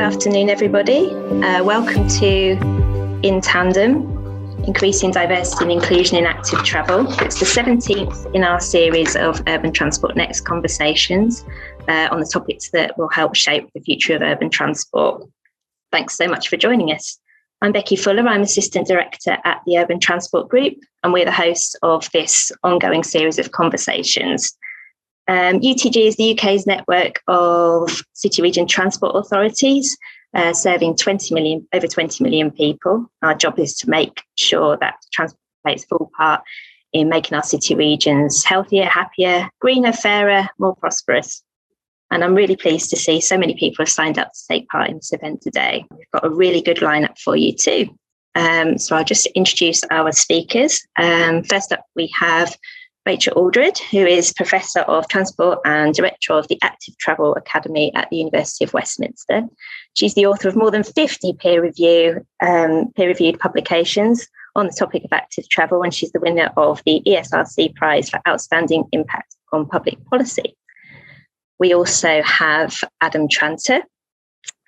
Good afternoon, everybody. Welcome to In Tandem, Increasing Diversity and Inclusion in Active Travel. It's the 17th in our series of Urban Transport Next conversations on the topics that will help shape the future of urban transport. Thanks so much for joining us. I'm Becky Fuller. I'm Assistant Director at the Urban Transport Group, and we're the hosts of this ongoing series of conversations. UTG is the UK's network of city region transport authorities, serving over 20 million people. Our job is to make sure that transport plays a full part in making our city regions healthier, happier, greener, fairer, more prosperous. And I'm really pleased to see so many people have signed up to take part in this event today. We've got a really good lineup for you too. So I'll just introduce our speakers. First up, we have Rachel Aldred, who is Professor of Transport and Director of the Active Travel Academy at the University of Westminster. She's the author of more than 50 peer-reviewed publications on the topic of active travel, and she's the winner of the ESRC Prize for Outstanding Impact on Public Policy. We also have Adam Tranter,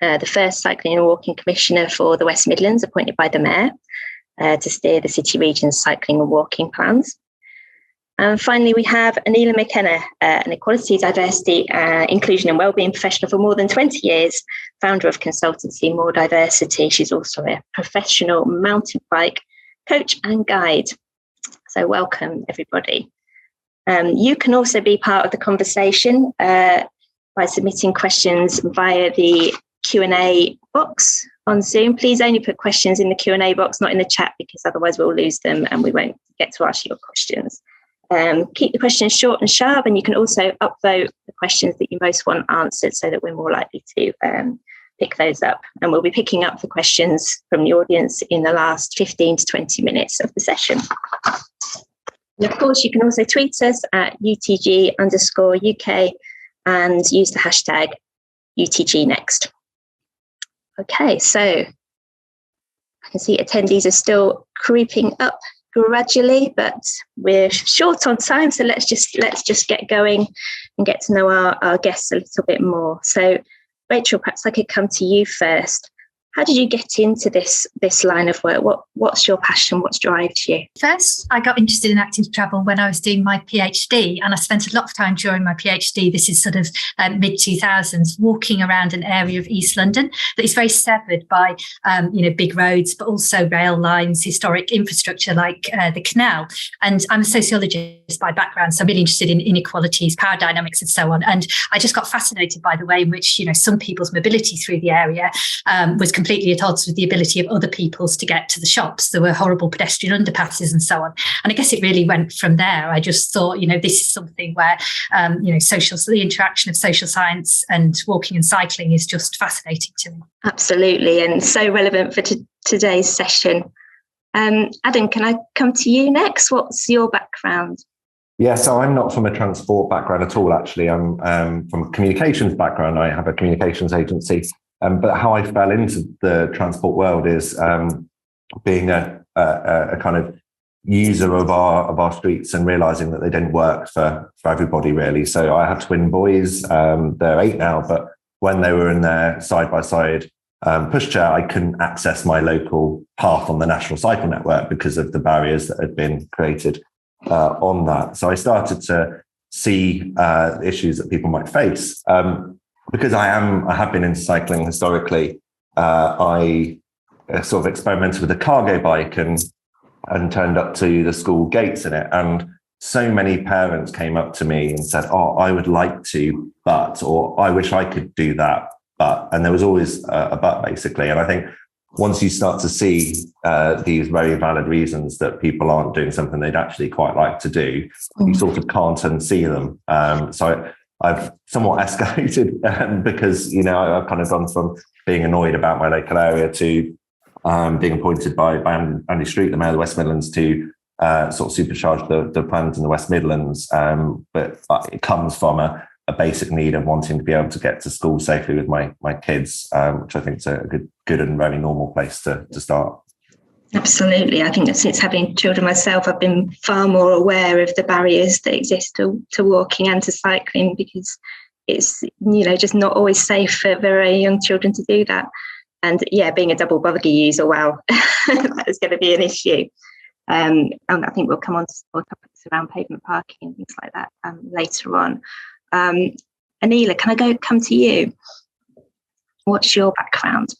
the first Cycling and Walking Commissioner for the West Midlands, appointed by the Mayor to steer the city region's cycling and walking plans. And finally, we have Aneela McKenna, an equality, diversity, inclusion and wellbeing professional for more than 20 years, founder of consultancy Mòr Diversity. She's also a professional mountain bike coach and guide. So welcome, everybody. You can also be part of the conversation by submitting questions via the Q&A box on Zoom. Please only put questions in the Q&A box, not in the chat, because otherwise we'll lose them and we won't get to ask your questions. Keep the questions short and sharp, and you can also upvote the questions that you most want answered so that we're more likely to pick those up. And we'll be picking up the questions from the audience in the last 15 to 20 minutes of the session. And of course, you can also tweet us at UTG_UK and use the hashtag UTGNext. Okay, so I can see attendees are still creeping up gradually, but we're short on time, so let's just get going and get to know our guests a little bit more. So Rachel, perhaps I could come to you first. How did you get into this line of work? What's your passion? What's drives you? First, I got interested in active travel when I was doing my PhD, and I spent a lot of time during my PhD, this is sort of mid-2000s, walking around an area of East London that is very severed by, big roads, but also rail lines, historic infrastructure like the canal. And I'm a sociologist by background, so I'm really interested in inequalities, power dynamics, and so on. And I just got fascinated by the way in which, some people's mobility through the area was completely at odds with the ability of other people's to get to the shops. There were horrible pedestrian underpasses and so on. And I guess it really went from there. I just thought, this is something where, the interaction of social science and walking and cycling is just fascinating to me. Absolutely. And so relevant for today's session. Adam, can I come to you next? What's your background? Yeah, so I'm not from a transport background at all, actually. I'm from a communications background. I have a communications agency. But how I fell into the transport world is being a kind of user of our streets and realizing that they didn't work for everybody, really. So I had twin boys. They're 8 now, but when they were in their side-by-side pushchair, I couldn't access my local path on the National Cycle Network because of the barriers that had been created on that. So I started to see issues that people might face. Because I have been into cycling historically, I sort of experimented with a cargo bike and turned up to the school gates in it. And so many parents came up to me and said, "Oh, I would like to, or I wish I could do that, but," and there was always a but, basically. And I think once you start to see these very valid reasons that people aren't doing something they'd actually quite like to do, you sort of can't unsee them. So I've somewhat escalated because, I've kind of gone from being annoyed about my local area to being appointed by Andy Street, the Mayor of the West Midlands, to sort of supercharge the plans in the West Midlands. But it comes from a basic need of wanting to be able to get to school safely with my kids, which I think is a good and very normal place to start. Absolutely. I think that since having children myself, I've been far more aware of the barriers that exist to walking and to cycling, because it's just not always safe for very young children to do that. And being a double buggy user, wow, that is going to be an issue. And I think we'll come on to more topics around pavement parking and things like that later on. Aneela, can I come to you? What's your background?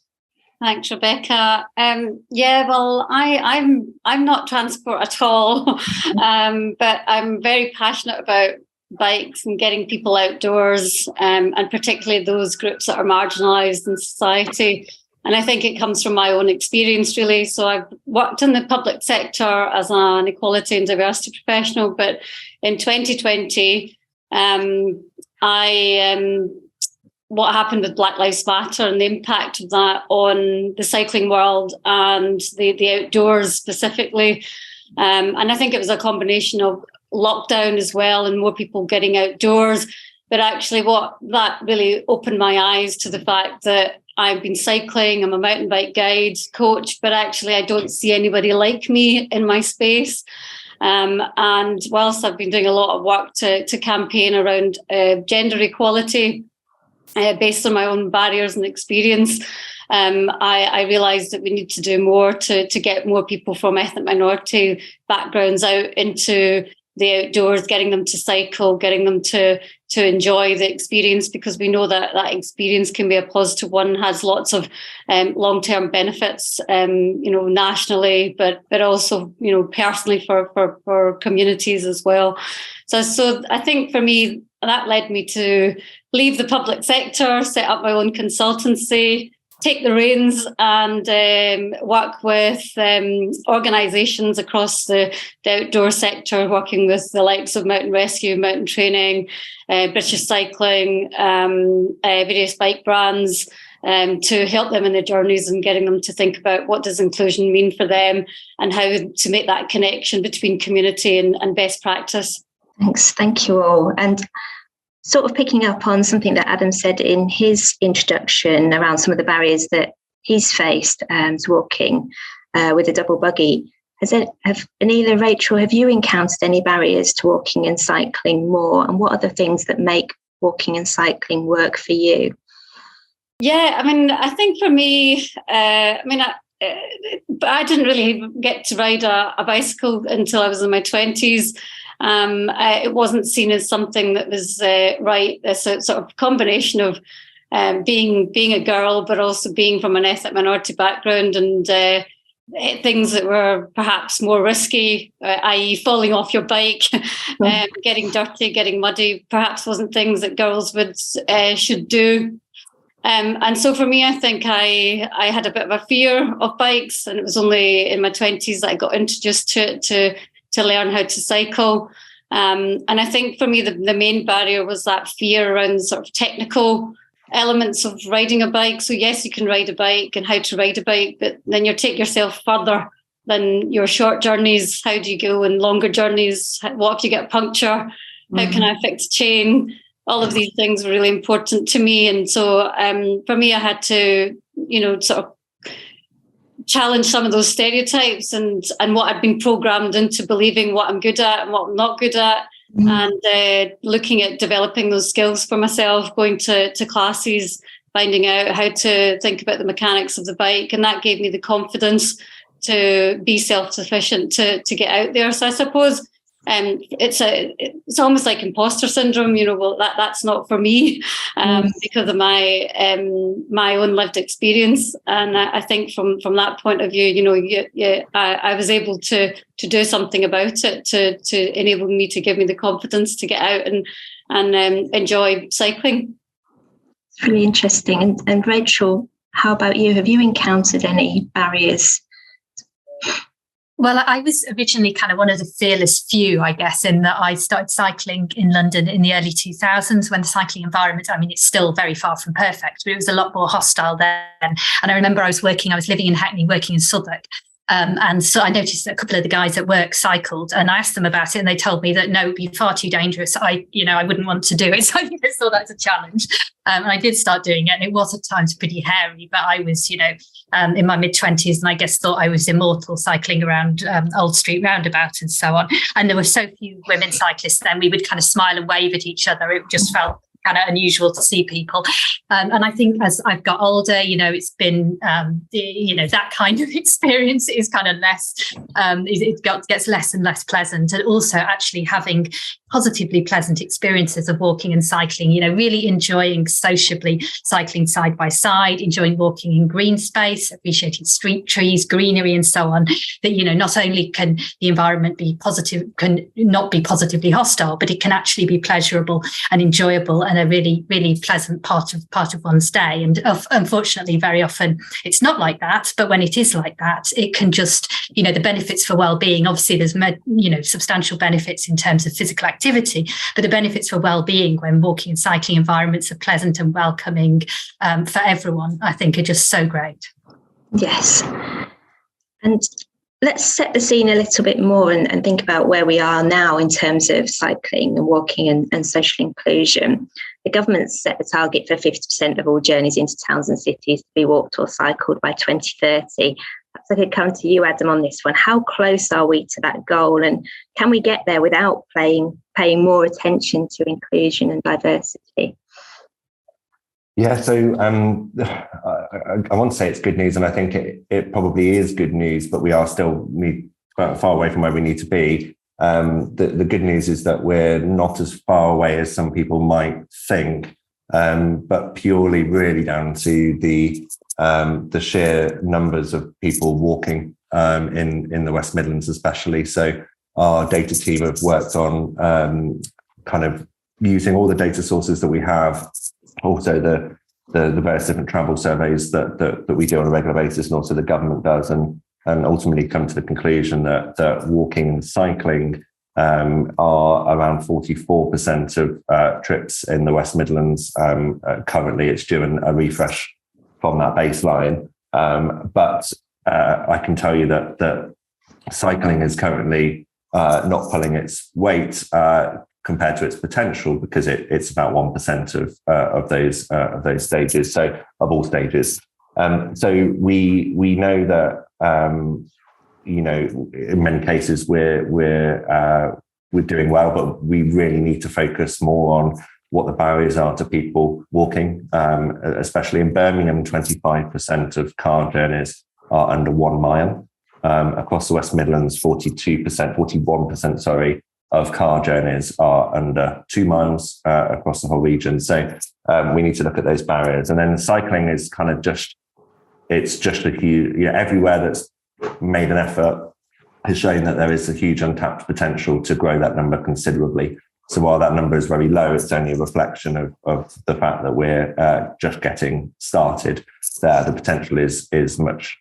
Thanks, Rebecca. Well, I'm not transport at all, but I'm very passionate about bikes and getting people outdoors, and particularly those groups that are marginalised in society. And I think it comes from my own experience, really. So I've worked in the public sector as an equality and diversity professional, but in 2020, what happened with Black Lives Matter and the impact of that on the cycling world and the outdoors specifically. And I think it was a combination of lockdown as well and more people getting outdoors. But actually what that really opened my eyes to the fact that I've been cycling, I'm a mountain bike guide coach, but actually I don't see anybody like me in my space. And whilst I've been doing a lot of work to campaign around gender equality, based on my own barriers and experience, I realised that we need to do more to get more people from ethnic minority backgrounds out into the outdoors, getting them to cycle, getting them to enjoy the experience, because we know that experience can be a positive one, has lots of long-term benefits, nationally, but also, personally for communities as well. So I think for me, that led me to leave the public sector, set up my own consultancy, take the reins and work with organisations across the outdoor sector, working with the likes of Mountain Rescue, Mountain Training, British Cycling, various bike brands, to help them in their journeys and getting them to think about what does inclusion mean for them and how to make that connection between community and best practice. Thank you all. And sort of picking up on something that Adam said in his introduction around some of the barriers that he's faced to walking with a double buggy. Aneela, Rachel, have you encountered any barriers to walking and cycling more? And what are the things that make walking and cycling work for you? Yeah, I think for me, I didn't really get to ride a bicycle until I was in my 20s. It wasn't seen as something that was right. There's a sort of combination of being a girl, but also being from an ethnic minority background and things that were perhaps more risky, i.e. falling off your bike, getting dirty, getting muddy, perhaps wasn't things that girls should do. And so for me, I think I had a bit of a fear of bikes, and it was only in my 20s that I got introduced to learn how to cycle. And I think for me, the main barrier was that fear around sort of technical elements of riding a bike. So yes, you can ride a bike and how to ride a bike, but then you take yourself further than your short journeys. How do you go in longer journeys? What if you get a puncture? How can I fix a chain? All of these things were really important to me. And so for me, I had to, sort of challenge some of those stereotypes and what I'd been programmed into believing what I'm good at and what I'm not good at. And looking at developing those skills for myself, going to classes, finding out how to think about the mechanics of the bike. And that gave me the confidence to be self-sufficient, to get out there. So I suppose it's almost like imposter syndrome, well, that's not for me because of my own lived experience. And I think from that point of view, I was able to do something about it to enable me to give me the confidence to get out and enjoy cycling. It's really interesting. And Rachel, how about you? Have you encountered any barriers? Well, I was originally kind of one of the fearless few, I guess, in that I started cycling in London in the early 2000s when the cycling environment, it's still very far from perfect, but it was a lot more hostile then. And I remember I was living in Hackney, working in Southwark. And so I noticed that a couple of the guys at work cycled, and I asked them about it, and they told me that no, it'd be far too dangerous. I wouldn't want to do it. So I think I saw that as a challenge. And I did start doing it, and it was at times pretty hairy, but I was, in my mid-20s, and I guess thought I was immortal cycling around Old Street Roundabout and so on. And there were so few women cyclists then, we would kind of smile and wave at each other. It just felt kind of unusual to see people. And I think as I've got older, it's been, that kind of experience is kind of less, it gets less and less pleasant. And also actually having positively pleasant experiences of walking and cycling, really enjoying sociably cycling side by side, enjoying walking in green space, appreciating street trees, greenery and so on, that, not only can the environment be positive, can not be positively hostile, but it can actually be pleasurable and enjoyable and a really, really pleasant part of one's day. And unfortunately, very often it's not like that. But when it is like that, it can just, the benefits for well-being, obviously there's, substantial benefits in terms of physical activity, but the benefits for well-being when walking and cycling environments are pleasant and welcoming for everyone, I think are just so great. Yes. And let's set the scene a little bit more and think about where we are now in terms of cycling and walking and social inclusion. The government set a target for 50% of all journeys into towns and cities to be walked or cycled by 2030. Perhaps I could come to you, Adam, on this one. How close are we to that goal, and can we get there without paying more attention to inclusion and diversity? Yeah, so I want to say it's good news, and I think it probably is good news, but we are still far away from where we need to be. The good news is that we're not as far away as some people might think, but purely really down to the sheer numbers of people walking in the West Midlands especially. So our data team have worked on kind of using all the data sources that we have, also the various different travel surveys that we do on a regular basis, and also the government does, and ultimately come to the conclusion that walking and cycling are around 44% of trips in the West Midlands. Currently, it's due a refresh from that baseline. But I can tell you that cycling is currently not pulling its weight compared to its potential, because it's about 1% of those stages. So of all stages. So we know that in many cases we're doing well, but we really need to focus more on what the barriers are to people walking, especially in Birmingham. 25% of car journeys are under 1 mile. Across the West Midlands, 41% of car journeys are under 2 miles across the whole region. So we need to look at those barriers. And then cycling is kind of it's just a huge, everywhere that's made an effort has shown that there is a huge untapped potential to grow that number considerably. So while that number is very low, it's only a reflection of the fact that we're just getting started there. The potential is much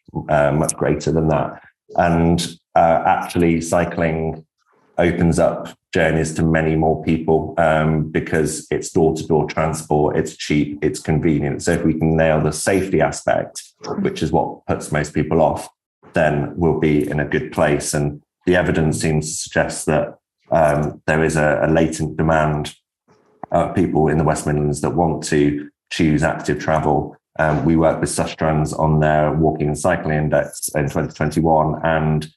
greater than that. And actually cycling opens up journeys to many more people because it's door-to-door transport, it's cheap, it's convenient. So if we can nail the safety aspect, which is what puts most people off, then we'll be in a good place. And the evidence seems to suggest that there is a latent demand of people in the West Midlands that want to choose active travel. We work with Sustrans on their walking and cycling index in 2021, and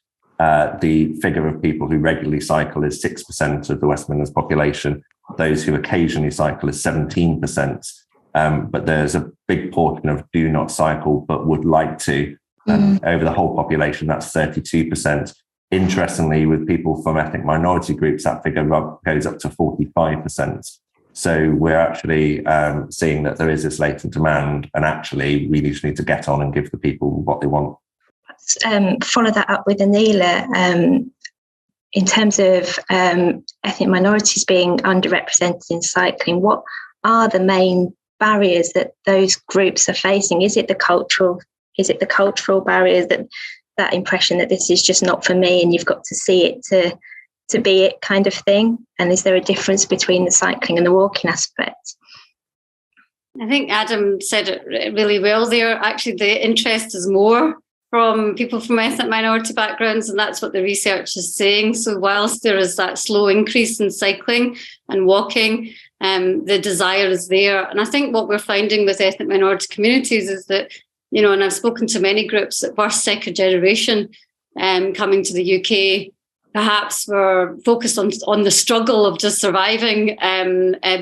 the figure of people who regularly cycle is 6% of the West Midlands population. Those who occasionally cycle is 17%. But there's a big portion of do not cycle but would like to. Over the whole population, that's 32%. Interestingly, with people from ethnic minority groups, that figure goes up to 45%. So we're actually seeing that there is this latent demand, and actually we just need to get on and give the people what they want. Follow that up with Aneela. In terms of ethnic minorities being underrepresented in cycling, what are the main barriers that those groups are facing? Is it the cultural barriers, that impression that this is just not for me and you've got to see it to be it kind of thing? And is there a difference between the cycling and the walking aspect? I think Adam said it really well there. Actually, the interest is more from people from ethnic minority backgrounds, and that's what the research is saying. So whilst there is that slow increase in cycling and walking, the desire is there. And I think what we're finding with ethnic minority communities is that, and I've spoken to many groups that were second generation coming to the UK perhaps were focused on the struggle of just surviving,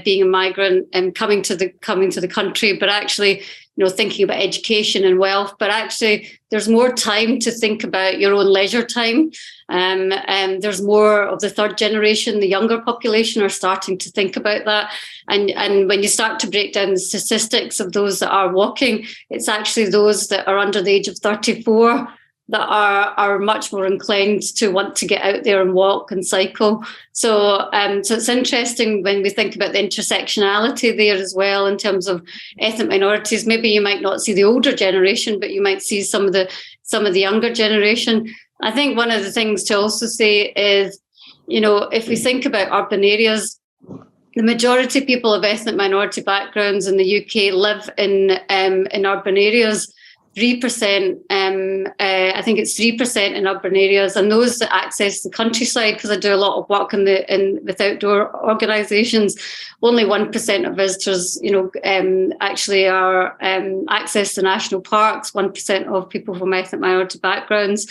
being a migrant and coming to the country, but actually, thinking about education and wealth. But actually, there's more time to think about your own leisure time. There's more of the third generation, the younger population, are starting to think about that. And when you start to break down the statistics of those that are walking, it's actually those that are under the age of 34 that are much more inclined to want to get out there and walk and cycle. So it's interesting when we think about the intersectionality there as well in terms of ethnic minorities. Maybe you might not see the older generation, but you might see some of the younger generation. I think one of the things to also say is, if we think about urban areas, the majority of people of ethnic minority backgrounds in the UK live in urban areas. 3%, I think it's 3% in urban areas, and those that access the countryside, because I do a lot of work with outdoor organisations, only 1% of visitors, actually are access the national parks. 1% of people from ethnic minority backgrounds,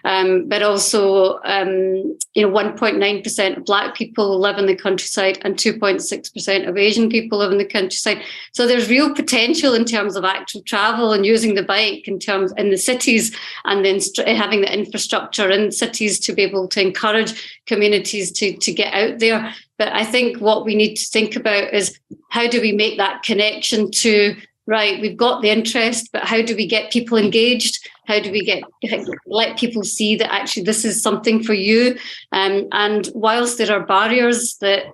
but also 1.9% of Black people live in the countryside, and 2.6% of Asian people live in the countryside. So there's real potential in terms of active travel and using the bike in the cities, and then having the infrastructure in cities to be able to encourage communities to get out there. But I think what we need to think about is, how do we make that connection to, right, we've got the interest, but how do we get people engaged? How do we let people see that actually this is something for you? And whilst there are barriers that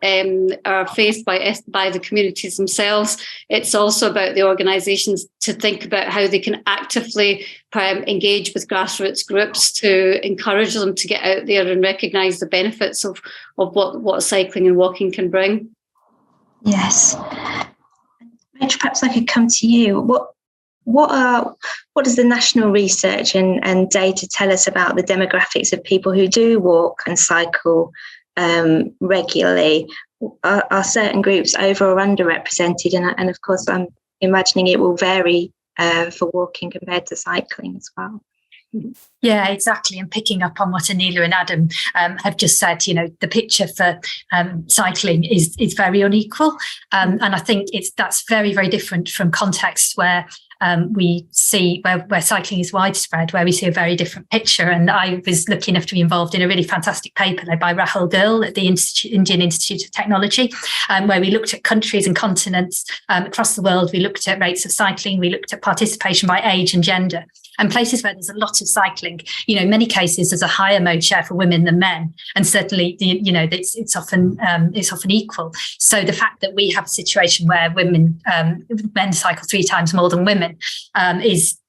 are faced by the communities themselves, it's also about the organisations to think about how they can actively engage with grassroots groups to encourage them to get out there and recognise the benefits of what cycling and walking can bring. Yes. Rachel, perhaps I could come to you. What does the national research and data tell us about the demographics of people who do walk and cycle regularly? Are certain groups over or underrepresented? And of course, I'm imagining it will vary for walking compared to cycling as well. Yeah, exactly. And picking up on what Aneela and Adam have just said, the picture for cycling is very unequal. And I think that's very, very different from contexts where we see where cycling is widespread, where we see a very different picture. And I was lucky enough to be involved in a really fantastic paper led by Rachel Aldred at the Indian Institute of Technology, where we looked at countries and continents across the world. We looked at rates of cycling. We looked at participation by age and gender. And places where there's a lot of cycling, in many cases there's a higher mode share for women than men, and certainly it's often equal. So the fact that we have a situation where men cycle 3 times more than women is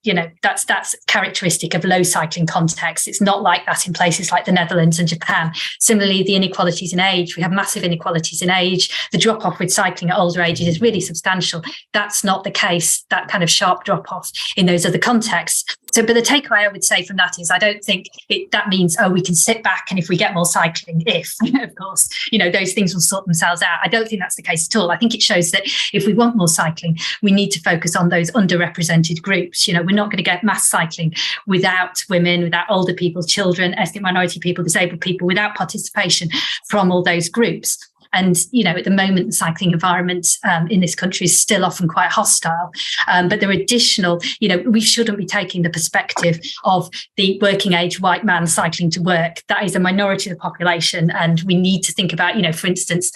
that's characteristic of low cycling contexts. It's not like that in places like the Netherlands and Japan. Similarly, the inequalities in age, we have massive inequalities in age. The drop off with cycling at older ages is really substantial. That's not the case, that kind of sharp drop off in those other contexts. So, but the takeaway I would say from that is, I don't think that means, we can sit back and if we get more cycling, of course, those things will sort themselves out. I don't think that's the case at all. I think it shows that if we want more cycling, we need to focus on those underrepresented groups. We're not going to get mass cycling without women, without older people, children, ethnic minority people, disabled people, without participation from all those groups. And, at the moment, the cycling environment in this country is still often quite hostile. But there are additional, we shouldn't be taking the perspective of the working age white man cycling to work. That is a minority of the population. And we need to think about, for instance,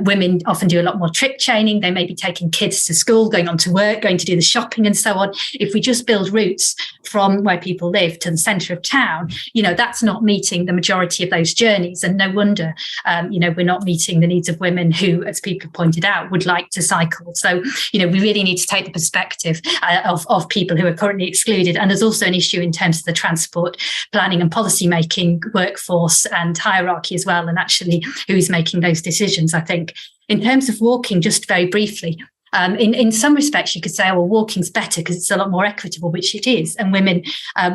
women often do a lot more trip chaining. They may be taking kids to school, going on to work, going to do the shopping and so on. If we just build routes from where people live to the centre of town, that's not meeting the majority of those journeys. And no wonder, we're not meeting the needs of women who, as people have pointed out, would like to cycle. So, we really need to take the perspective of people who are currently excluded. And there's also an issue in terms of the transport planning and policy making workforce and hierarchy as well, and actually who is making those decisions. I think in terms of walking, just very briefly, in some respects, you could say, walking's better because it's a lot more equitable, which it is, and women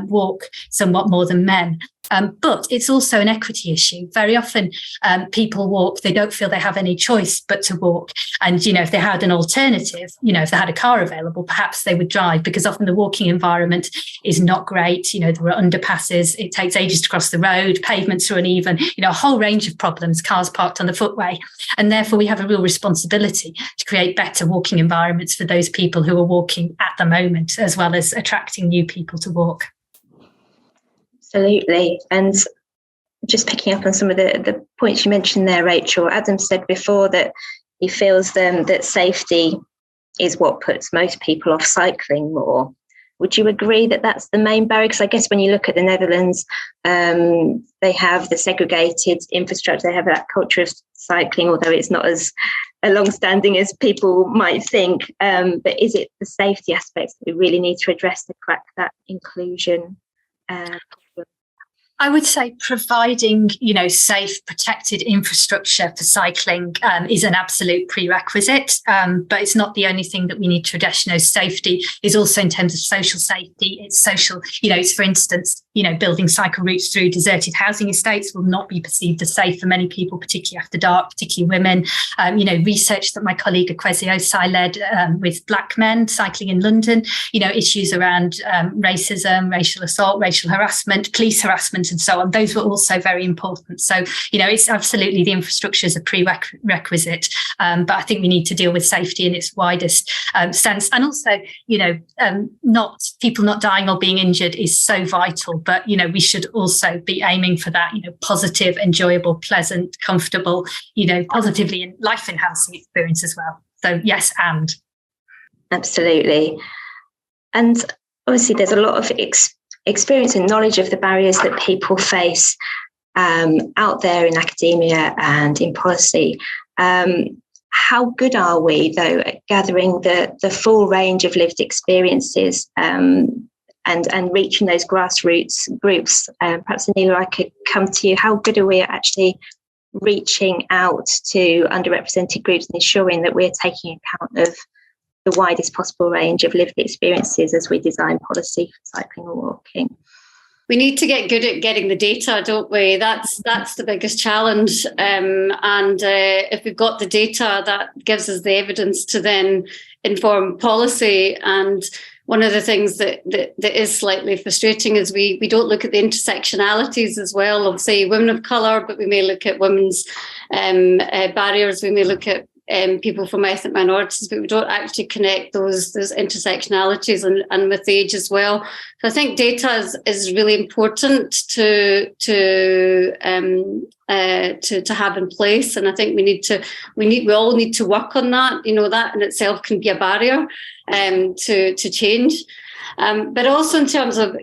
walk somewhat more than men. But it's also an equity issue. Very often people walk, they don't feel they have any choice but to walk. And, if they had an alternative, if they had a car available, perhaps they would drive, because often the walking environment is not great. There are underpasses, it takes ages to cross the road, pavements are uneven, a whole range of problems, cars parked on the footway. And therefore we have a real responsibility to create better walking environments for those people who are walking at the moment, as well as attracting new people to walk. Absolutely. And just picking up on some of the points you mentioned there, Rachel, Adam said before that he feels that safety is what puts most people off cycling more. Would you agree that that's the main barrier? Because I guess when you look at the Netherlands, they have the segregated infrastructure, they have that culture of cycling, although it's not as long-standing as people might think. But is it the safety aspects that we really need to address to crack that inclusion? I would say providing, safe, protected infrastructure for cycling is an absolute prerequisite, but it's not the only thing that we need to address. Safety is also in terms of social safety. It's social, it's, for instance, building cycle routes through deserted housing estates will not be perceived as safe for many people, particularly after dark, particularly women. Research that my colleague Akwesi Osai led with Black men cycling in London, issues around racism, racial assault, racial harassment, police harassment, and so on. Those were also very important. So, it's absolutely the infrastructure is a prerequisite, but I think we need to deal with safety in its widest sense. And also, not people not dying or being injured is so vital, but, we should also be aiming for that, positive, enjoyable, pleasant, comfortable, positively life-enhancing experience as well. So yes, and. Absolutely. And obviously there's a lot of experience and knowledge of the barriers that people face out there in academia and in policy. How good are we, though, at gathering the full range of lived experiences and reaching those grassroots groups? Perhaps, Aneela, I could come to you. How good are we at actually reaching out to underrepresented groups and ensuring that we're taking account of the widest possible range of lived experiences as we design policy for cycling or walking? We need to get good at getting the data, don't we? That's the biggest challenge. If we've got the data, that gives us the evidence to then inform policy. And one of the things that is slightly frustrating is we don't look at the intersectionalities as well of, say, women of colour, but we may look at women's barriers. We may look at people from ethnic minorities, but we don't actually connect those intersectionalities and with age as well. So I think data is really important to have in place, and I think we all need to work on that. That in itself can be a barrier to change, but also in terms of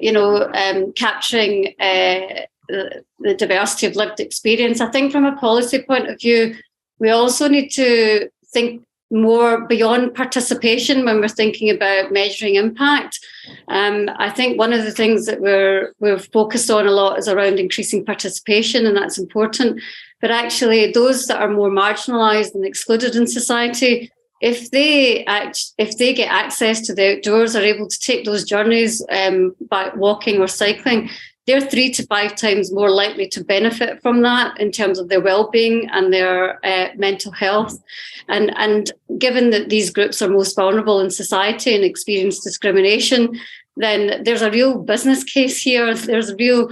capturing the diversity of lived experience. I think from a policy point of view, we also need to think more beyond participation when we're thinking about measuring impact. I think one of the things that we're focused on a lot is around increasing participation, and that's important. But actually, those that are more marginalised and excluded in society, if they get access to the outdoors, are able to take those journeys by walking or cycling, they're 3 to 5 times more likely to benefit from that in terms of their well-being and their mental health. And given that these groups are most vulnerable in society and experience discrimination, then there's a real business case here. There's a real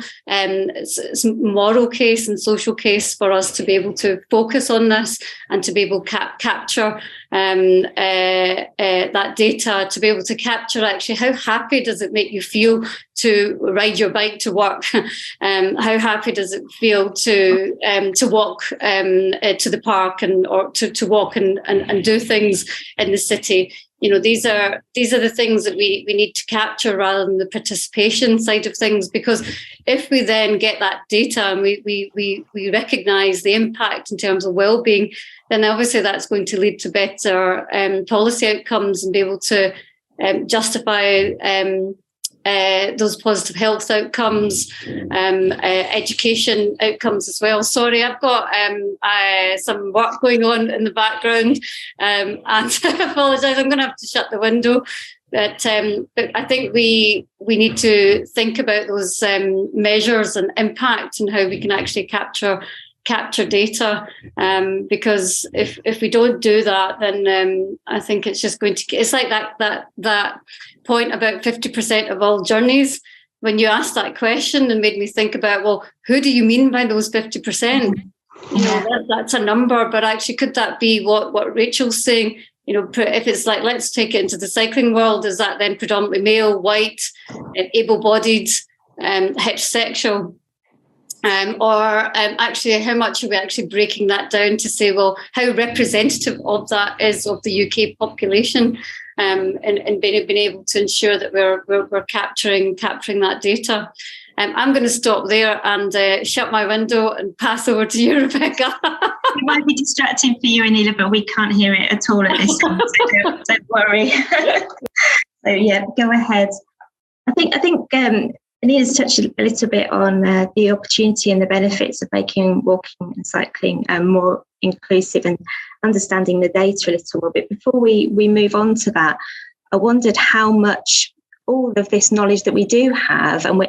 moral case and social case for us to be able to focus on this and to be able to capture that data, to be able to capture actually how happy does it make you feel to ride your bike to work? How happy does it feel to walk to the park or to walk and do things in the city? These are the things that we need to capture rather than the participation side of things, because if we then get that data and we recognise the impact in terms of well-being, then obviously that's going to lead to better policy outcomes and be able to justify those positive health outcomes, education outcomes as well. Sorry, I've got some work going on in the background, and I apologise, I'm going to have to shut the window. But I think we need to think about those measures and impact and how we can actually capture data, because if we don't do that, then I think it's just going to. It's like that point about 50% of all journeys. When you asked that question, and made me think about, well, who do you mean by those 50%? You know, that's a number, but actually, could that be what Rachel's saying? You know, if it's like, let's take it into the cycling world, is that then predominantly male, white, able-bodied, heterosexual? Or actually, how much are we actually breaking that down to say, well, how representative of that is of the UK population, and being able to ensure that we're capturing that data. I'm going to stop there and shut my window and pass over to you, Rebecca. It might be distracting for you, Aneela, but we can't hear it at all at this time, so don't worry. So yeah, go ahead. I think Aneela's touched a little bit on the opportunity and the benefits of making walking and cycling more inclusive and understanding the data a little bit. Before we move on to that, I wondered how much all of this knowledge that we do have, and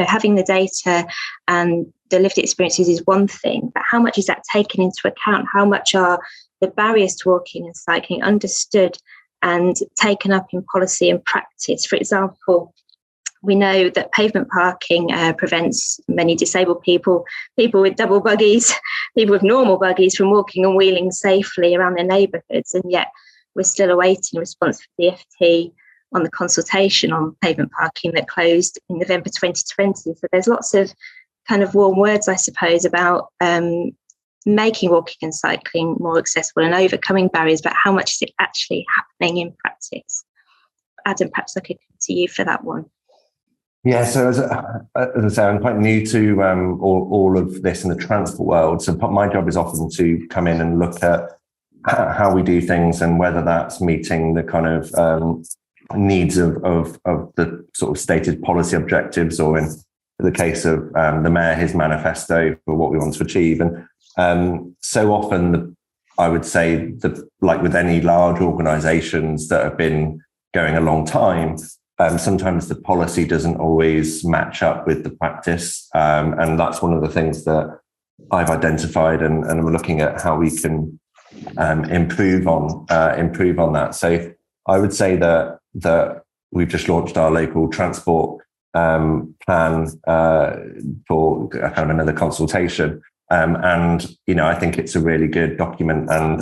having the data and the lived experiences is one thing, but how much is that taken into account? How much are the barriers to walking and cycling understood and taken up in policy and practice? For example, we know that pavement parking prevents many disabled people with double buggies, people with normal buggies from walking and wheeling safely around their neighbourhoods, and yet we're still awaiting a response from the FT on the consultation on pavement parking that closed in November 2020. So there's lots of kind of warm words, I suppose, about making walking and cycling more accessible and overcoming barriers, but how much is it actually happening in practice? Adam, perhaps I could come to you for that one. Yeah, so as I say, I'm quite new to all of this in the transport world. So my job is often to come in and look at how we do things and whether that's meeting the kind of needs of the sort of stated policy objectives, or in the case of the Mayor, his manifesto for what we want to achieve. And so often, I would say that, like with any large organisations that have been going a long time, sometimes the policy doesn't always match up with the practice. And that's one of the things that I've identified, and I'm looking at how we can improve on that. So I would say that we've just launched our local transport plan for kind of another consultation. And, I think it's a really good document, and,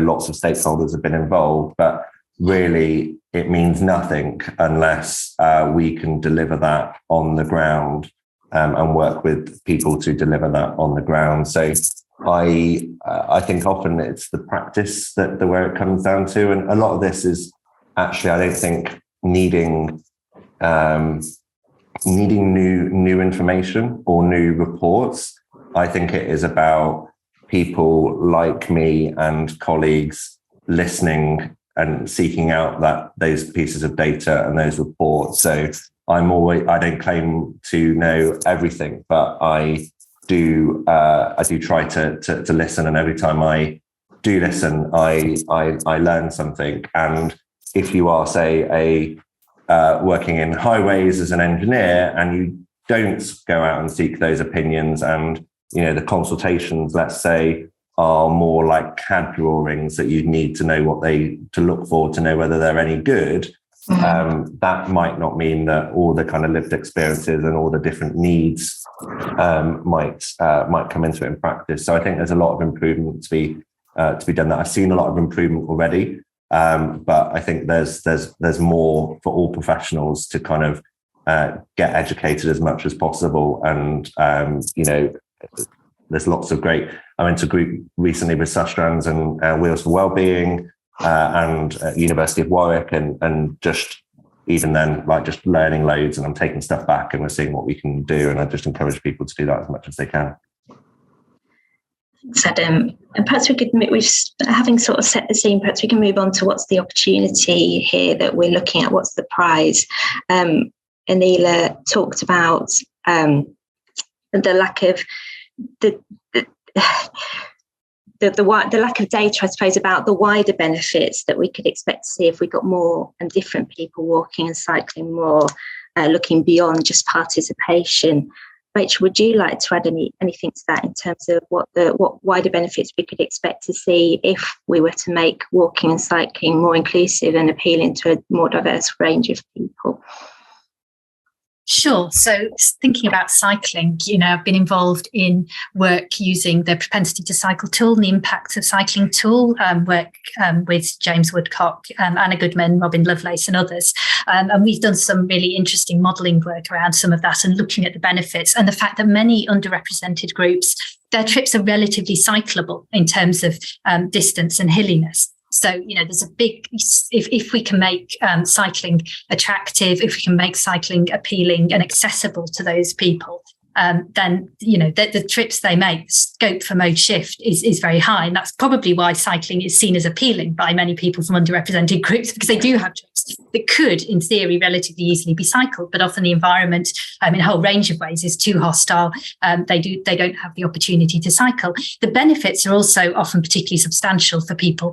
lots of stakeholders have been involved, but really it means nothing unless we can deliver that on the ground, and work with people to deliver that on the ground. So I think often it's the practice that where it comes down to, and a lot of this is actually, I don't think, needing new information or new reports. I think it is about people like me and colleagues listening and seeking out those pieces of data and those reports. So I don't claim to know everything, but I do try to listen, and every time I do listen, I learn something. And if you are, say, working in highways as an engineer, and you don't go out and seek those opinions, and the consultations, let's say, are more like CAD drawings that you need to know to look for to know whether they're any good. Mm-hmm. That might not mean that all the kind of lived experiences and all the different needs might come into it in practice. So I think there's a lot of improvement to be done. That I've seen a lot of improvement already, but I think there's more for all professionals to kind of get educated as much as possible. And there's lots of great. I went to a group recently with Sustrans and Wheels for Wellbeing and University of Warwick, and just even then, like, just learning loads, and I'm taking stuff back and we're seeing what we can do. And I just encourage people to do that as much as they can. Thanks, Adam. And perhaps we could, having sort of set the scene, perhaps we can move on to what's the opportunity here that we're looking at. What's the prize? Aneela talked about the lack of the the lack of data, I suppose, about the wider benefits that we could expect to see if we got more and different people walking and cycling more, looking beyond just participation. Rachel, would you like to add anything to that in terms of what wider benefits we could expect to see if we were to make walking and cycling more inclusive and appealing to a more diverse range of people? Sure. So thinking about cycling, I've been involved in work using the propensity to cycle tool and the impact of cycling tool, work with James Woodcock, Anna Goodman, Robin Lovelace and others. And we've done some really interesting modelling work around some of that and looking at the benefits and the fact that many underrepresented groups, their trips are relatively cyclable in terms of distance and hilliness. So, there's a big, if we can make cycling attractive, if we can make cycling appealing and accessible to those people, then, the trips they make, the scope for mode shift is very high. And that's probably why cycling is seen as appealing by many people from underrepresented groups, because they do have trips that could, in theory, relatively easily be cycled. But often the environment, in a whole range of ways, is too hostile. They don't have the opportunity to cycle. The benefits are also often particularly substantial for people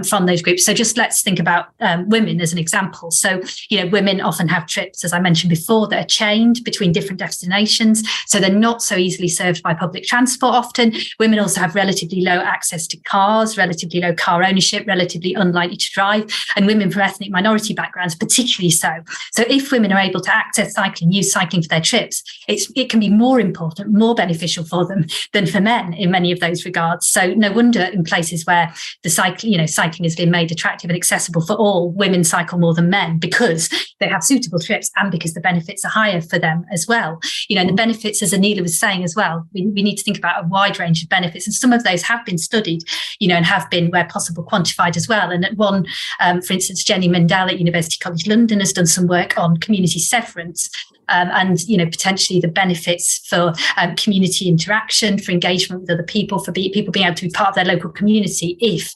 from those groups. So just let's think about women as an example. So, women often have trips, as I mentioned before, that are chained between different destinations. So they're not so easily served by public transport often. Women also have relatively low access to cars, relatively low car ownership, relatively unlikely to drive, and women from ethnic minority backgrounds particularly so. So if women are able to access cycling, use cycling for their trips, it can be more important, more beneficial for them than for men in many of those regards. So no wonder in places where the cycling has been made attractive and accessible for all, women cycle more than men because they have suitable trips and because the benefits are higher for them as well. And the benefits, as Aneela was saying as well, we need to think about a wide range of benefits, and some of those have been studied, and have been, where possible, quantified as well. And at one, for instance, Jenny Mendel at University College London has done some work on community severance. And potentially the benefits for community interaction, for engagement with other people, for people being able to be part of their local community if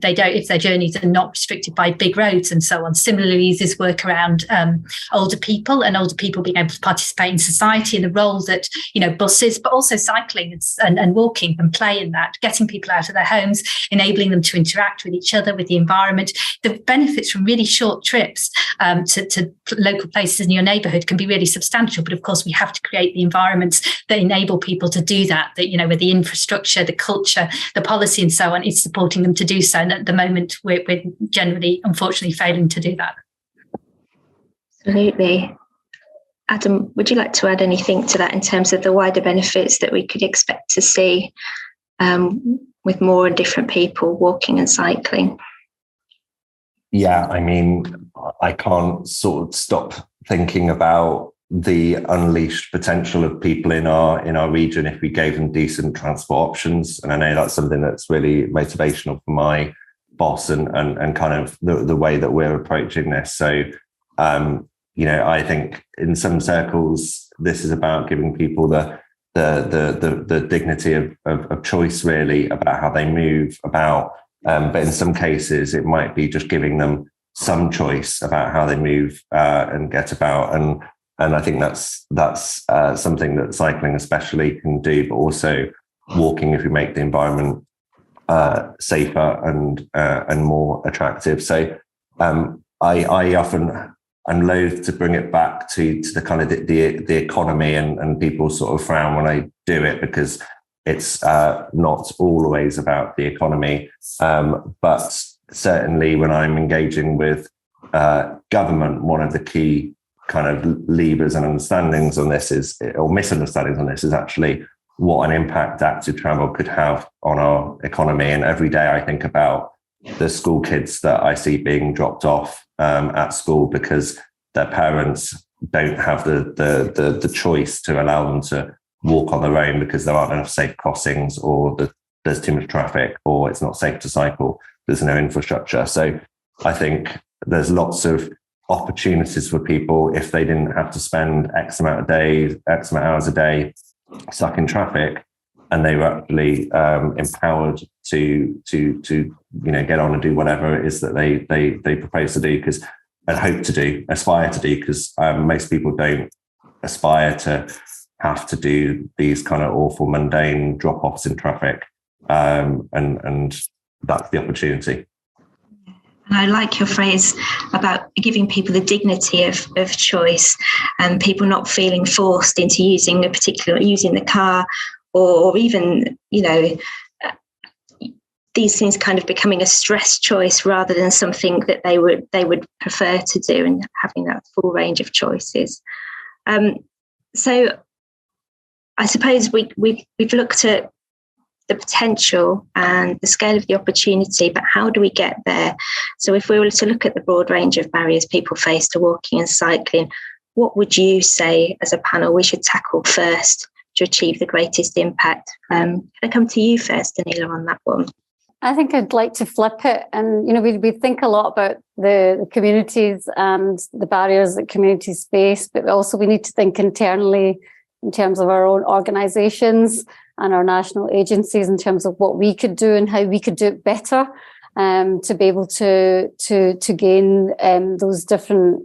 their journeys are not restricted by big roads and so on. Similarly, there's work around older people and older people being able to participate in society and the role that buses, but also cycling and walking can play in that, getting people out of their homes, enabling them to interact with each other, with the environment. The benefits from really short trips to local places in your neighbourhood can be really substantial, but of course we have to create the environments that enable people to do that, where the infrastructure, the culture, the policy and so on is supporting them to do so. And at the moment we're generally, unfortunately, failing to do that. Absolutely. Adam, would you like to add anything to that in terms of the wider benefits that we could expect to see with more and different people walking and cycling? Yeah, I can't sort of stop thinking about the unleashed potential of people in our region if we gave them decent transport options. And I know that's something that's really motivational for my boss and kind of the way that we're approaching this. So, I think in some circles, this is about giving people the dignity of choice, really, about how they move about. But in some cases, it might be just giving them some choice about how they move and get about. And I think that's something that cycling especially can do, but also walking if we make the environment safer and more attractive. So I often I'm loath to bring it back to the kind of the economy, and people sort of frown when I do it because it's not always about the economy. But certainly when I'm engaging with government, one of the key kind of levers and understandings on this or misunderstandings on this is actually what an impact active travel could have on our economy. And every day I think about the school kids that I see being dropped off at school because their parents don't have the choice to allow them to walk on their own because there aren't enough safe crossings, or there's too much traffic, or it's not safe to cycle. There's no infrastructure. So I think there's lots of opportunities for people if they didn't have to spend X amount of hours a day stuck in traffic, and they were actually empowered to get on and do whatever it is that they propose to do, aspire to do, because most people don't aspire to have to do these kind of awful mundane drop-offs in traffic. and that's the opportunity. And I like your phrase about giving people the dignity of choice, and people not feeling forced into using the car, or even, these things kind of becoming a stress choice rather than something that they would prefer to do, and having that full range of choices. So I suppose we've looked at the potential and the scale of the opportunity, but how do we get there? So if we were to look at the broad range of barriers people face to walking and cycling, what would you say as a panel we should tackle first to achieve the greatest impact? Can I come to you first, Aneela, on that one? I think I'd like to flip it. And, we think a lot about the communities and the barriers that communities face, but also we need to think internally in terms of our own organisations and our national agencies in terms of what we could do and how we could do it better, to be able to gain those different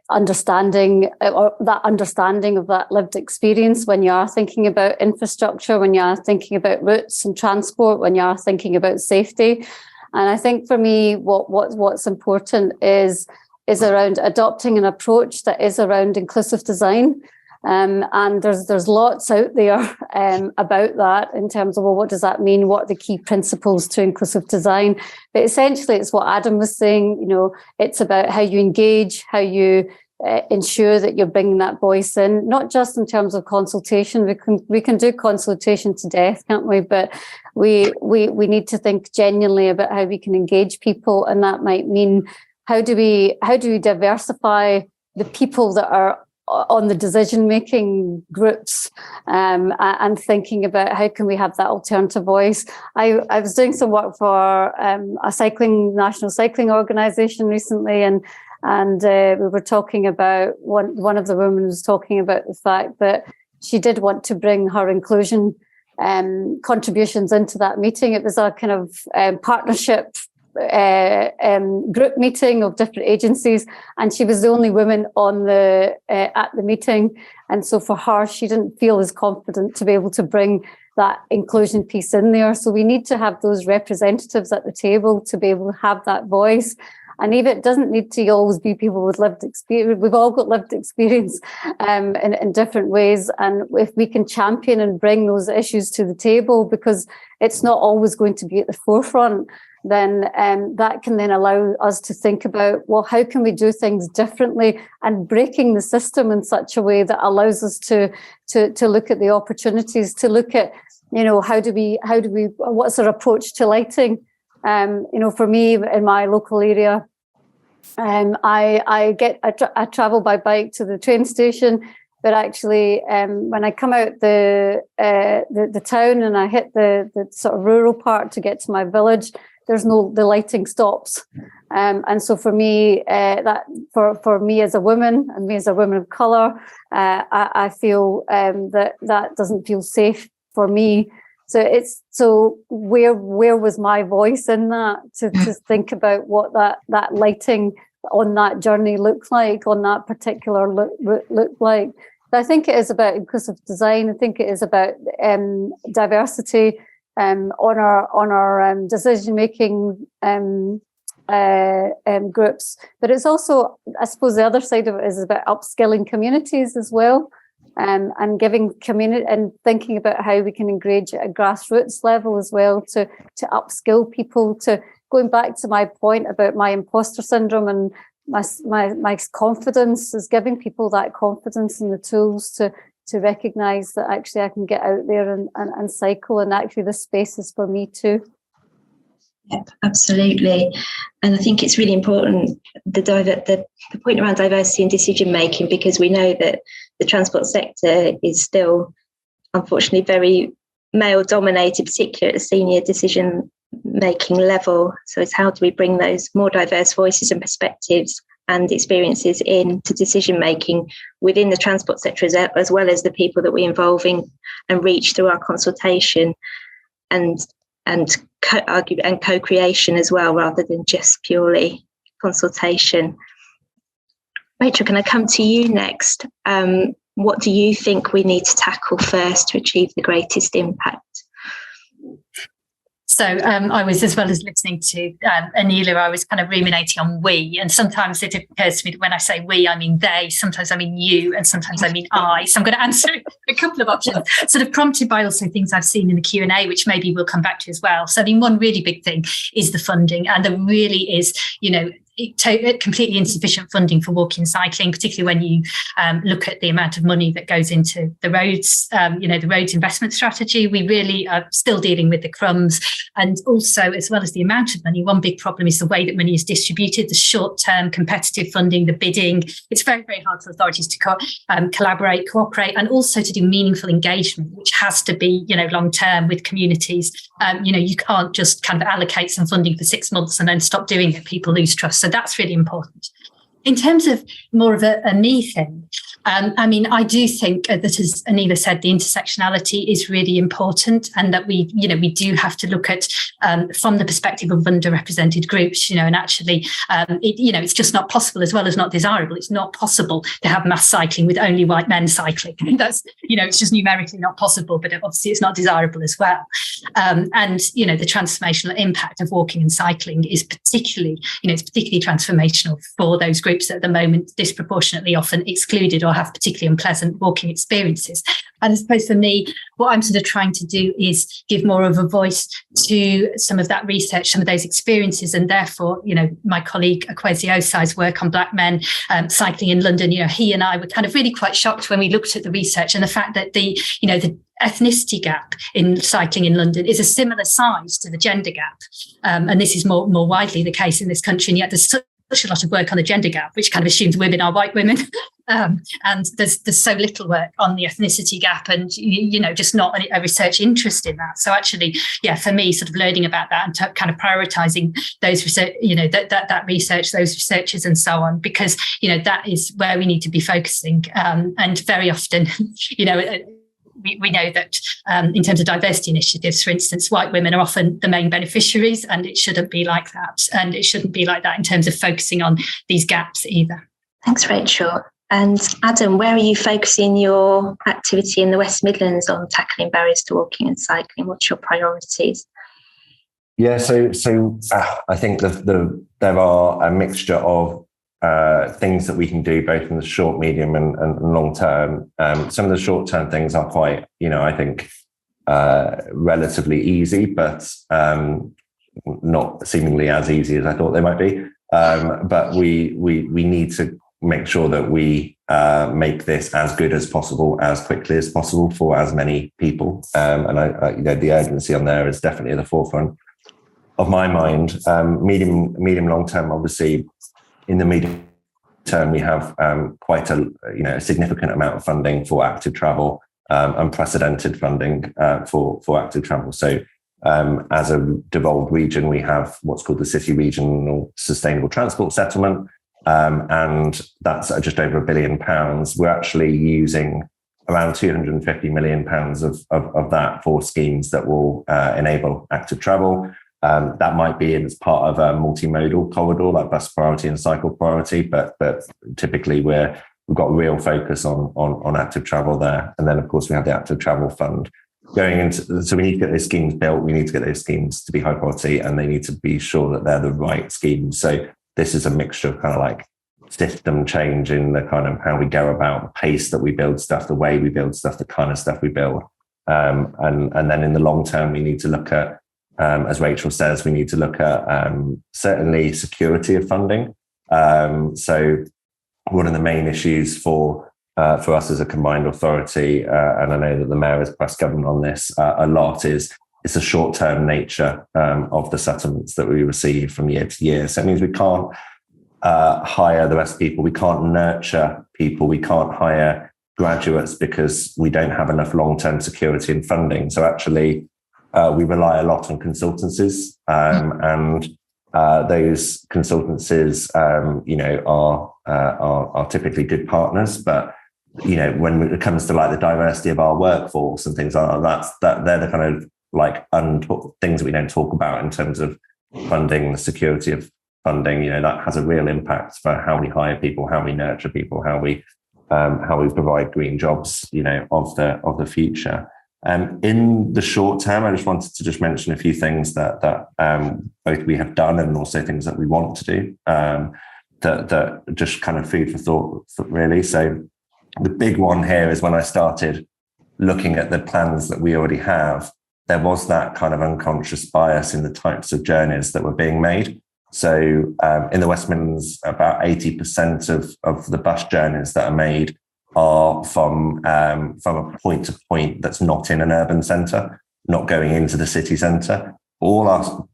understanding, or that understanding of that lived experience when you are thinking about infrastructure, when you are thinking about routes and transport, when you are thinking about safety. And I think for me, what's important is around adopting an approach that is around inclusive design. And there's lots out there about that in terms of, well, what does that mean? What are the key principles to inclusive design? But essentially, it's what Adam was saying, it's about how you engage, how you ensure that you're bringing that voice in, not just in terms of consultation. We can do consultation to death, can't we? But we need to think genuinely about how we can engage people, and that might mean how do we diversify the people that are on the decision-making groups, and thinking about how can we have that alternative voice. I was doing some work for a national cycling organisation recently, and we were talking about one of the women was talking about the fact that she did want to bring her inclusion contributions into that meeting. It was a kind of partnership group meeting of different agencies, and she was the only woman on at the meeting, and so for her, she didn't feel as confident to be able to bring that inclusion piece in there. So we need to have those representatives at the table to be able to have that voice. And even it doesn't need to always be people with lived experience. We've all got lived experience in different ways. And if we can champion and bring those issues to the table, because it's not always going to be at the forefront, then that can then allow us to think about, well, how can we do things differently, and breaking the system in such a way that allows us to look at the opportunities, to look at, how do we what's our approach to lighting? For me in my local area, I travel by bike to the train station, but actually when I come out the town and I hit the sort of rural part to get to my village, the lighting stops, and so for me, for me as a woman, and me as a woman of colour, I feel that doesn't feel safe for me. So where was my voice in that to think about what that lighting on that journey looked like, on that particular route looked like? But I think it is about inclusive design. I think it is about diversity on our decision making groups. But it's also, I suppose, the other side of it is about upskilling communities as well. And giving community and thinking about how we can engage at a grassroots level as well to upskill people, to going back to my point about my imposter syndrome and my confidence, is giving people that confidence and the tools to recognise that actually I can get out there and cycle, and actually this space is for me too. Yeah, absolutely. And I think it's really important, the point around diversity in decision making, because we know that the transport sector is still, unfortunately, very male dominated, particularly at the senior decision making level. So it's how do we bring those more diverse voices and perspectives and experiences into decision making within the transport sector, as well as the people that we involve in and reach through our consultation and co-creation as well, rather than just purely consultation. Rachel, can I come to you next? What do you think we need to tackle first to achieve the greatest impact? So I was, as well as listening to Aneela, I was kind of ruminating on we. And sometimes it occurs to me that when I say we, I mean they. Sometimes I mean you, and sometimes I mean I. So I'm going to answer a couple of options, sort of prompted by also things I've seen in the Q&A, which maybe we'll come back to as well. So I mean, one really big thing is the funding. And there really is, completely insufficient funding for walking and cycling, particularly when you look at the amount of money that goes into the roads, the roads investment strategy. We really are still dealing with the crumbs. And also, as well as the amount of money, one big problem is the way that money is distributed, the short-term competitive funding, the bidding. It's very, very hard for authorities to collaborate, cooperate, and also to do meaningful engagement, which has to be, long-term with communities. You can't just kind of allocate some funding for 6 months and then stop doing it. People lose trust. So that's really important. In terms of more of a me thing, I do think that, as Aneela said, the intersectionality is really important, and that we do have to look at from the perspective of underrepresented groups, and actually, it's just not possible, as well as not desirable. It's not possible to have mass cycling with only white men cycling. That's, it's just numerically not possible, but obviously it's not desirable as well. The transformational impact of walking and cycling is particularly transformational for those groups that at the moment disproportionately often excluded or have particularly unpleasant walking experiences. And I suppose for me, what I'm sort of trying to do is give more of a voice to some of that research, some of those experiences, and therefore, my colleague Akwesi Osai's work on Black men cycling in London, he and I were kind of really quite shocked when we looked at the research and the fact that the ethnicity gap in cycling in London is a similar size to the gender gap. And this is more widely the case in this country, and yet there's such a lot of work on the gender gap, which kind of assumes women are white women. And there's so little work on the ethnicity gap, and just not a research interest in that. So actually, for me, sort of learning about that and kind of prioritising those research, that research, those researchers, and so on, because that is where we need to be focusing. And very often, we know that in terms of diversity initiatives, for instance, white women are often the main beneficiaries, and it shouldn't be like that. And it shouldn't be like that in terms of focusing on these gaps either. Thanks, Rachel. And Adam, where are you focusing your activity in the West Midlands on tackling barriers to walking and cycling? What's your priorities? Yeah, so I think there are a mixture of things that we can do both in the short, medium and long term. Some of the short term things are quite, I think, relatively easy, but not seemingly as easy as I thought they might be. But we need to make sure that we make this as good as possible, as quickly as possible for as many people. And the urgency on there is definitely at the forefront of my mind. Medium, long term, obviously. In the medium term, we have quite a significant amount of funding for active travel, unprecedented funding for active travel. So as a devolved region, we have what's called the City Regional Sustainable Transport Settlement, and that's just over £1 billion. We're actually using around £250 million of that for schemes that will enable active travel. That might be as part of a multimodal corridor like bus priority and cycle priority, but typically we've got a real focus on active travel there. And then, of course, we have the active travel fund going into. So we need to get those schemes built. We need to get those schemes to be high quality, and they need to be sure that they're the right schemes. So this is a mixture of kind of like system change in the kind of how we go about the pace that we build stuff, the way we build stuff, the kind of stuff we build. And then in the long term, we need to look at, as Rachel says, we need to look at certainly security of funding. So one of the main issues for us as a combined authority, and I know that the Mayor has pressed government on this a lot, is the short-term nature of the settlements that we receive from year to year. So it means we can't hire the best people, we can't nurture people, we can't hire graduates because we don't have enough long-term security and funding. So actually, we rely a lot on consultancies, and those consultancies, are typically good partners. But when it comes to like the diversity of our workforce and things like that, they're the kind of like things that we don't talk about in terms of funding, the security of funding. That has a real impact for how we hire people, how we nurture people, how we how we provide green jobs, of the future. In the short term, I just wanted to mention a few things that both we have done and also things that we want to do, that just kind of food for thought, really. So the big one here is when I started looking at the plans that we already have, there was that kind of unconscious bias in the types of journeys that were being made. So in the West Midlands, about 80% of the bus journeys that are made are from a point to point that's not in an urban centre, not going into the city centre. A lot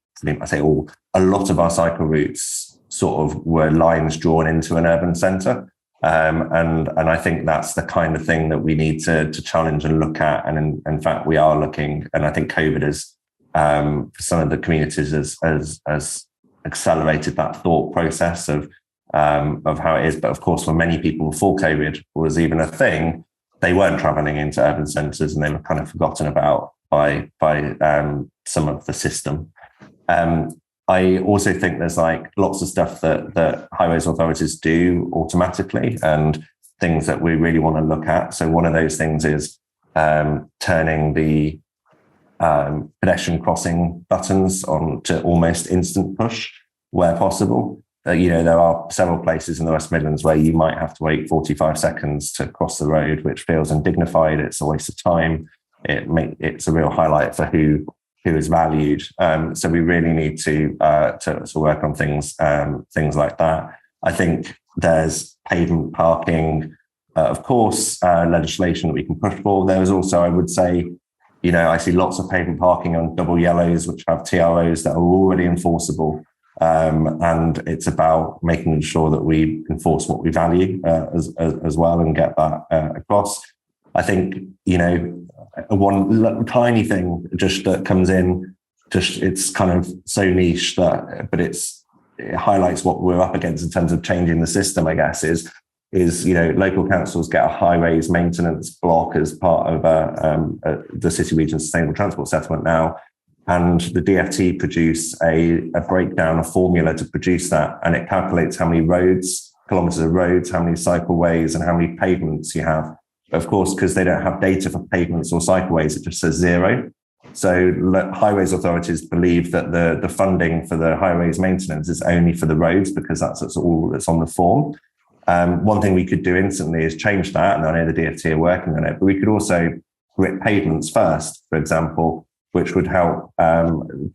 of our cycle routes sort of were lines drawn into an urban centre. And I think that's the kind of thing that we need to challenge and look at. And in fact, we are looking, and I think COVID has, for some of the communities, has accelerated that thought process of how it is. But of course, for many people, before COVID was even a thing, they weren't travelling into urban centres and they were kind of forgotten about by some of the system. I also think there's lots of stuff that highways authorities do automatically and things that we really want to look at. So one of those things is turning the pedestrian crossing buttons on to almost instant push where possible. There are several places in the West Midlands where you might have to wait 45 seconds to cross the road, which feels undignified. It's a waste of time. It's a real highlight for who is valued. So we really need to work on things like that. I think there's pavement parking, of course, legislation that we can push for. There is also, I would say, I see lots of pavement parking on double yellows, which have TROs that are already enforceable. And it's about making sure that we enforce what we value as well and get that across. I think, one tiny thing just that comes in, it's kind of so niche but it highlights what we're up against in terms of changing the system, I guess, is local councils get a highways maintenance block as part of the City Region Sustainable Transport Settlement now. And the DFT produce a breakdown, a formula to produce that. And it calculates how many kilometres of roads, how many cycleways and how many pavements you have. Of course, because they don't have data for pavements or cycleways, it just says 0. So highways authorities believe that the funding for the highways maintenance is only for the roads because that's all that's on the form. One thing we could do instantly is change that. And I know the DFT are working on it, but we could also grit pavements first, for example, which would help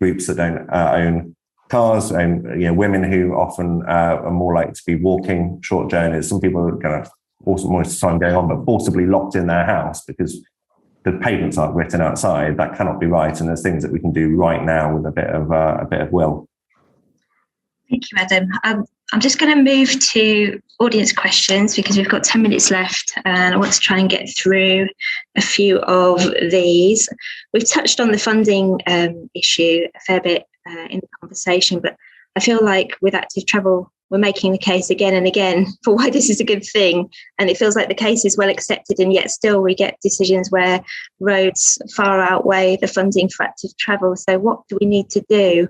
groups that don't own cars and women who often are more likely to be walking short journeys. Some people are kind of also most of the time going on, but forcibly locked in their house because the pavements aren't written outside. That cannot be right. And there's things that we can do right now with a bit of will. Thank you, Adam. I'm just going to move to audience questions because we've got 10 minutes left and I want to try and get through a few of these. We've touched on the funding issue a fair bit in the conversation, but I feel like with active travel, we're making the case again and again for why this is a good thing. And it feels like the case is well accepted, and yet still we get decisions where roads far outweigh the funding for active travel. So what do we need to do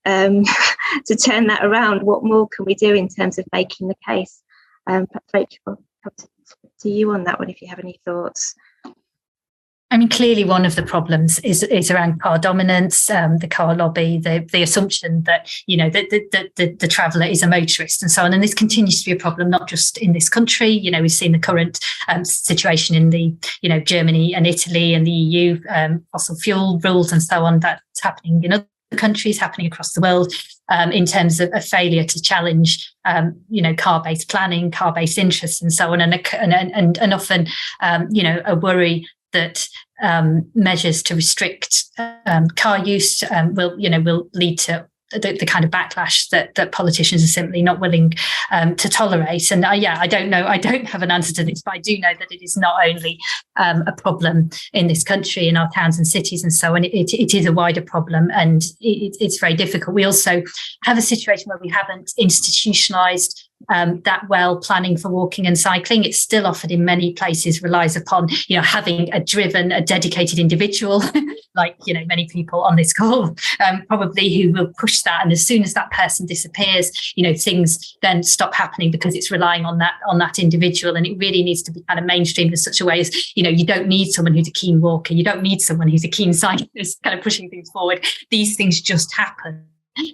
to turn that around? What more can we do in terms of making the case? Perhaps Rachel, I'll come to you on that one if you have any thoughts. I mean, clearly one of the problems is around car dominance, the car lobby, the assumption that, the traveller is a motorist and so on. And this continues to be a problem, not just in this country. We've seen the current situation in the, Germany and Italy and the EU, fossil fuel rules and so on, that's happening in other countries, happening across the world, in terms of a failure to challenge, car-based planning, car-based interests and so on. And often, a worry that measures to restrict car use will lead to the kind of backlash that politicians are simply not willing to tolerate. And I don't know, I don't have an answer to this, but I do know that it is not only a problem in this country, in our towns and cities and so on. It is a wider problem, and it's very difficult. We also have a situation where we haven't institutionalised that well planning for walking and cycling. It's still offered in many places, relies upon, having a dedicated individual, like, many people on this call, probably, who will push that. And as soon as that person disappears, things then stop happening because it's relying on that individual. And it really needs to be kind of mainstreamed in such a way as, you don't need someone who's a keen walker. You don't need someone who's a keen cyclist kind of pushing things forward. These things just happen,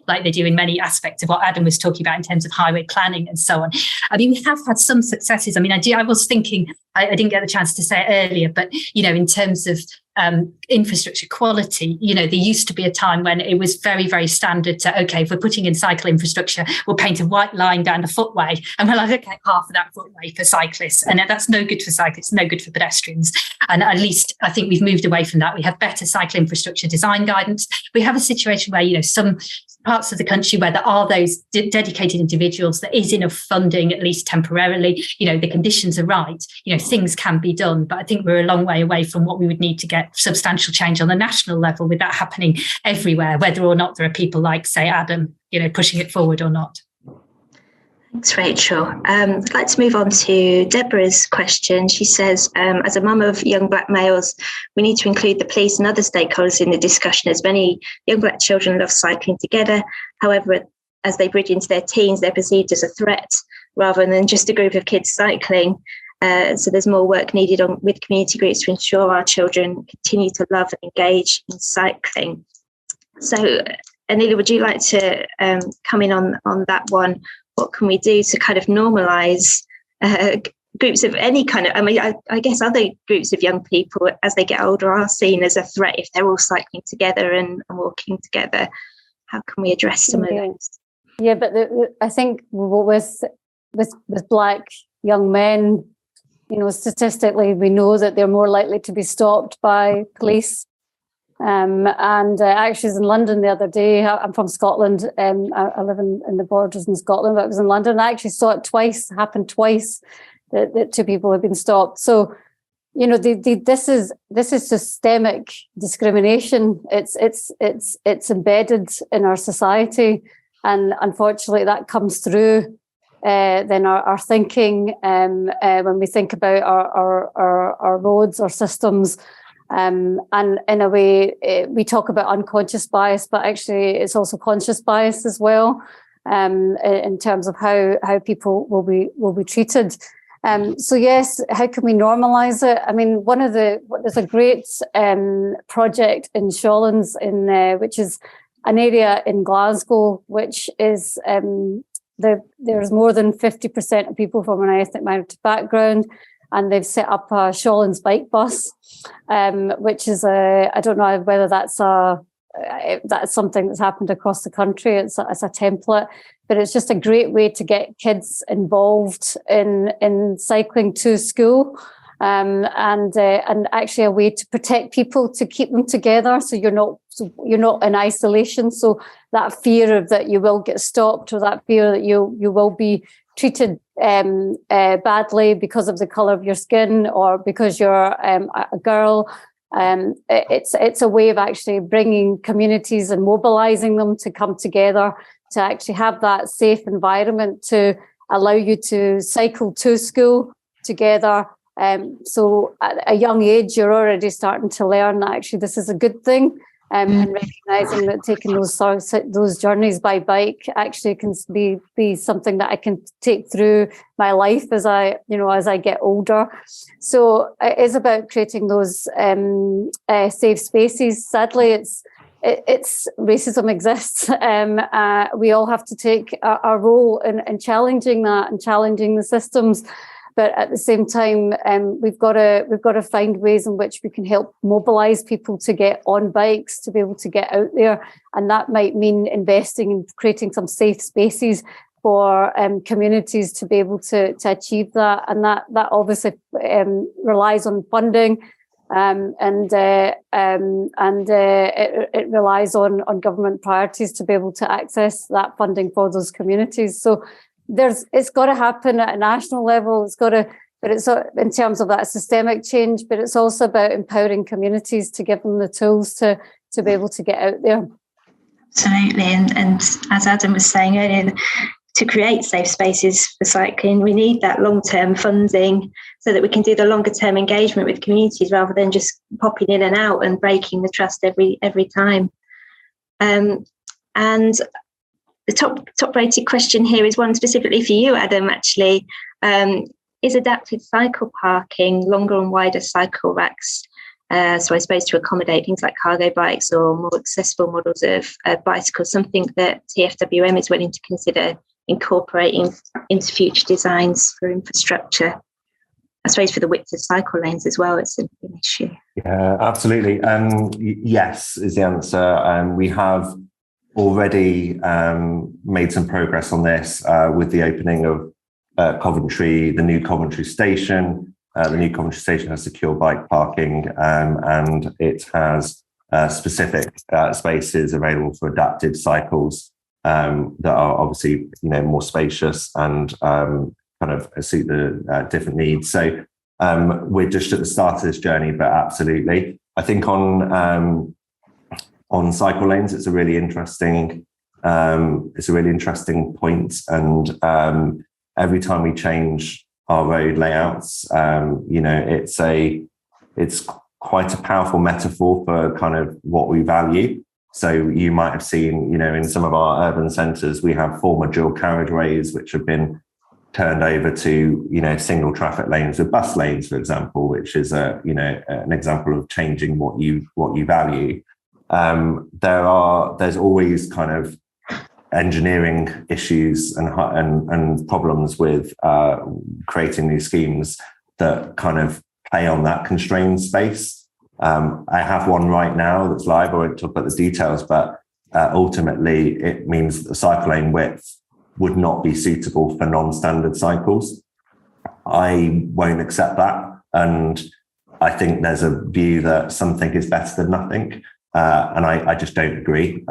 like they do in many aspects of what Adam was talking about in terms of highway planning and so on. I mean, we have had some successes. I mean, I was thinking, I didn't get the chance to say it earlier, but, in terms of infrastructure quality, there used to be a time when it was very, very standard to, okay, if we're putting in cycle infrastructure, we'll paint a white line down the footway, and we'll allocate half of that footway for cyclists. And that's no good for cyclists, no good for pedestrians. And at least I think we've moved away from that. We have better cycle infrastructure design guidance. We have a situation where, some parts of the country where there are those dedicated individuals, there is enough funding, at least temporarily, the conditions are right, things can be done. But I think we're a long way away from what we would need to get substantial change on the national level, with that happening everywhere, whether or not there are people like, say, Adam, pushing it forward or not. Thanks, Rachel. I'd like to move on to Deborah's question. She says, as a mum of young black males, we need to include the police and other stakeholders in the discussion, as many young black children love cycling together. However, as they bridge into their teens, they're perceived as a threat rather than just a group of kids cycling. So there's more work needed with community groups to ensure our children continue to love and engage in cycling. So, Aneela, would you like to come in on that one? What can we do to kind of normalise groups of any kind of, I guess other groups of young people as they get older are seen as a threat if they're all cycling together and walking together. How can we address some of those? Yeah, but I think with black young men, statistically, we know that they're more likely to be stopped by police. And actually, I was in London the other day. I'm from Scotland. I live in the borders in Scotland, but I was in London. I actually saw it happened twice, that two people have been stopped. So, this is systemic discrimination. It's embedded in our society, and unfortunately, that comes through then our thinking when we think about our roads, our systems. And in a way, we talk about unconscious bias, but actually it's also conscious bias as well, in terms of how people will be treated. So yes, how can we normalise it? I mean, there's a great project in Shawlands, which is an area in Glasgow, which is there's more than 50% of people from an ethnic minority background. And they've set up a Shawlands bike bus, which is I don't know whether that's something that's happened across the country. It's a template, but it's just a great way to get kids involved in cycling to school, and actually a way to protect people, to keep them together, so you're not in isolation. So that fear of that you will get stopped, or that fear that you will be treated badly because of the colour of your skin, or because you're a girl. It's a way of actually bringing communities and mobilising them to come together to actually have that safe environment to allow you to cycle to school together. So at a young age, you're already starting to learn that actually this is a good thing. And recognising that taking those journeys by bike actually can be something that I can take through my life as I get older. So it is about creating those safe spaces. Sadly, it's racism exists. We all have to take our role in challenging that and challenging the systems. But at the same time, we've got to find ways in which we can help mobilise people to get on bikes, to be able to get out there, and that might mean investing in creating some safe spaces for communities to be able to achieve that, and that obviously relies on funding, and it relies on government priorities to be able to access that funding for those communities. So. It's got to happen at a national level. But it's in terms of that systemic change. But it's also about empowering communities to give them the tools to be able to get out there. Absolutely, and as Adam was saying earlier, to create safe spaces for cycling, we need that long-term funding so that we can do the longer-term engagement with communities rather than just popping in and out and breaking the trust every time. And the top-rated question here is one specifically for you, Adam, actually. Is adapted cycle parking, longer and wider cycle racks, so I suppose to accommodate things like cargo bikes or more accessible models of bicycles, something that TFWM is willing to consider incorporating into future designs for infrastructure? I suppose for the width of cycle lanes as well, it's an issue. Yeah, absolutely. Yes, is the answer. We have already made some progress on this with the opening of Coventry, the new Coventry station. The new Coventry station has secure bike parking, and it has specific spaces available for adapted cycles that are obviously, more spacious and kind of suit the different needs. So we're just at the start of this journey, but absolutely, I think on cycle lanes, it's a really interesting point, and every time we change our road layouts, it's quite a powerful metaphor for kind of what we value. So you might have seen, in some of our urban centres, we have former dual carriageways which have been turned over to, single traffic lanes with bus lanes, for example, which is an example of changing what you value. There's always kind of engineering issues and problems with creating these schemes that kind of play on that constrained space. I have one right now that's live. I won't talk about the details, but ultimately it means that the cycle lane width would not be suitable for non-standard cycles. I won't accept that, and I think there's a view that something is better than nothing, and I just don't agree.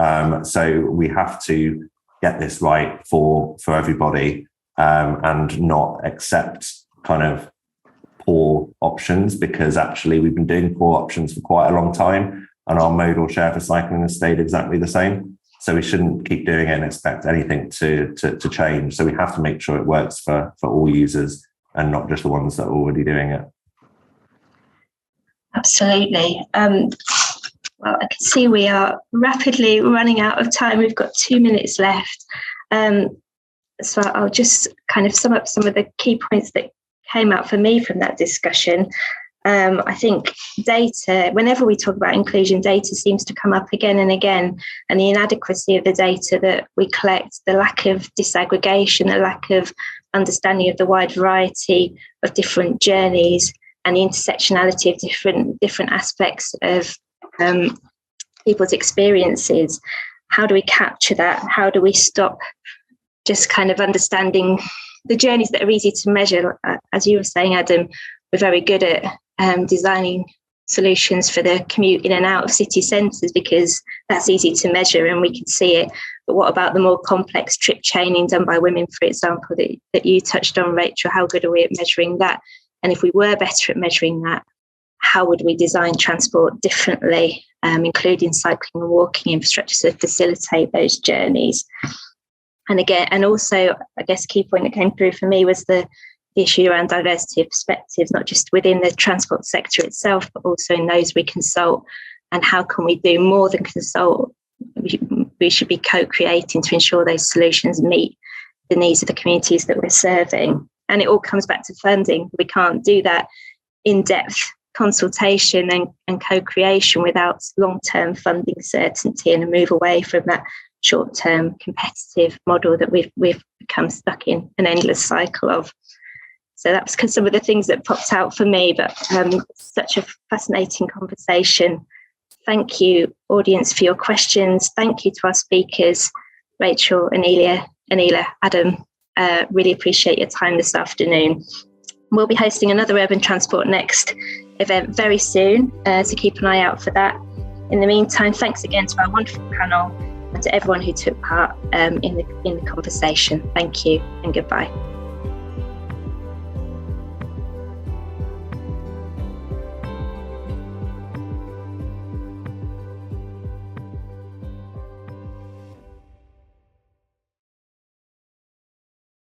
So we have to get this right for everybody, and not accept kind of poor options, because actually we've been doing poor options for quite a long time, and our modal share for cycling has stayed exactly the same. So we shouldn't keep doing it and expect anything to change. So we have to make sure it works for all users and not just the ones that are already doing it. Absolutely. Well, I can see we are rapidly running out of time. We've got 2 minutes left. So I'll just kind of sum up some of the key points that came out for me from that discussion. I think data, whenever we talk about inclusion, data seems to come up again and again, and the inadequacy of the data that we collect, the lack of disaggregation, the lack of understanding of the wide variety of different journeys, and the intersectionality of different aspects of people's experiences. How do we capture that? How do we stop just kind of understanding the journeys that are easy to measure? As you were saying, Adam, we're very good at designing solutions for the commute in and out of city centres because that's easy to measure and we can see it. But what about the more complex trip chaining done by women, for example, that you touched on, Rachel? How good are we at measuring that? And if we were better at measuring that, how would we design transport differently, including cycling and walking infrastructure to facilitate those journeys? And again, and also, I guess, a key point that came through for me was the issue around diversity of perspectives, not just within the transport sector itself, but also in those we consult. And how can we do more than consult? We should be co-creating to ensure those solutions meet the needs of the communities that we're serving. And it all comes back to funding. We can't do that in-depth consultation and co-creation without long-term funding certainty and a move away from that short-term competitive model that we've become stuck in an endless cycle of. So that's some of the things that popped out for me, but such a fascinating conversation. Thank you, audience, for your questions. Thank you to our speakers, Rachel, Aneela, Adam. Really appreciate your time this afternoon. We'll be hosting another Urban Transport Next event very soon, so keep an eye out for that. In the meantime, thanks again to our wonderful panel and to everyone who took part in the conversation. Thank you and goodbye.